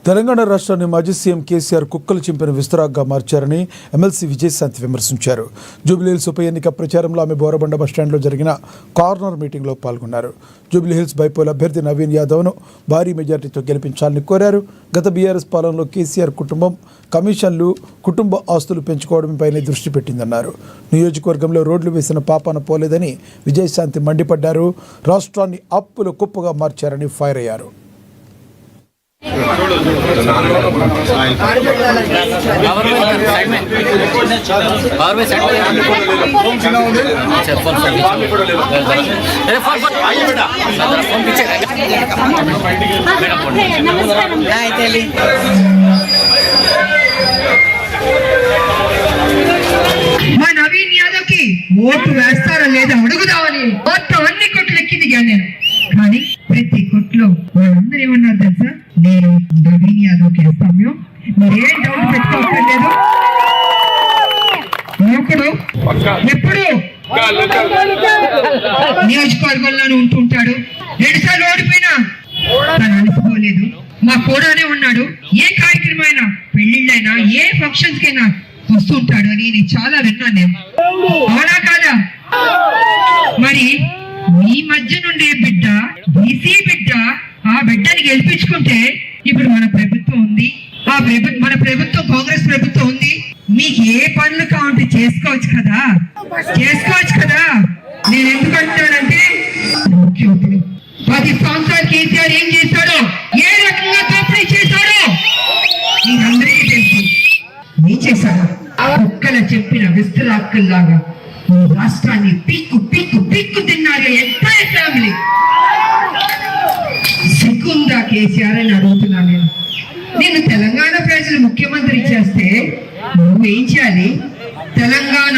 తెలంగాణ రాష్ట్రాన్ని మాజీ సీఎం కేసీఆర్ కుక్కలు చింపిన విస్తరాగ్గా మార్చారని ఎమ్మెల్సీ విజయశాంతి విమర్శించారు. జూబ్లీహిల్స్ ఉప ఎన్నిక ప్రచారంలో ఆమె బోరబండ బస్టాండ్లో జరిగిన కార్నర్ మీటింగ్లో పాల్గొన్నారు. జూబ్లీహిల్స్ బైపోల్ అభ్యర్థి నవీన్ యాదవ్ను భారీ మెజార్టీతో గెలిపించాలని కోరారు. గత బీఆర్ఎస్ పాలనలో కేసీఆర్ కుటుంబం కమిషన్లు, కుటుంబ ఆస్తులు పెంచుకోవడంపైనే దృష్టి పెట్టిందన్నారు. నియోజకవర్గంలో రోడ్లు వేసిన పాపాన పోలేదని విజయశాంతి మండిపడ్డారు. రాష్ట్రాన్ని అప్పుల కుప్పగా మార్చారని ఫైర్ అయ్యారు. మా నవీన్ యాదవ్ కి ఓటు వేస్తారా లేదా అడుగుదామని మొత్తం అన్ని కొట్లు ఎక్కి దిగాను నేను. కానీ ప్రతి కొట్లో వాళ్ళందరూ ఏమన్నారు తెలుసా, నేను నవీన్ యాదవ్ కి వేస్తాము, మీరేం డౌట్ పెట్టుకోవట్లేదు. యువకుడు ఎప్పుడు నియోజకవర్గంలోనే ఉంటుంటాడు. 2 సార్లు ఓడిపోయినా తను అనిపోలేదు. మా కూడానే ఉన్నాడు. ఏ కార్యక్రమైనా, పెళ్లిళ్ళైనా, ఏ ఫంక్షన్స్ కైనా వస్తుంటాడు అని నేను చాలా విన్నాను. నేను అవునా కాదా? మరి మీ మధ్య నుండే బిడ్డ, బీసీ బిడ్డ, ఆ బిడ్డని గెలిపించుకుంటే ఇప్పుడు మన ప్రభుత్వం ఉంది. మన ప్రభుత్వం కాంగ్రెస్ ప్రభుత్వం ఉంది. మీకు ఏ పనులు కావాలంటే చేసుకోవచ్చు కదా. నేను ఎందుకంటానంటే ఇప్పుడు 10 సంవత్సరాలు కేసీఆర్ ఏం చేశాడో, ఏ రకంగా దోపిడీ చేశాడో మీరందరికీ తెలుసు. ఏం చేశాడు? కుక్కల చెప్పిన విస్తరాక్కుల్లాగా ఈ రాష్ట్రాన్ని పీక్కు పీక్కు పీక్కు తిన్నారు ఎంటైర్ ఫ్యామిలీ. సిగ్గుందా కేసీఆర్ అని అడుగుతున్నా నేను తెలంగాణ ప్రజలు ముఖ్యమంత్రి చేస్తే నువ్వేం చేయాలి? తెలంగాణ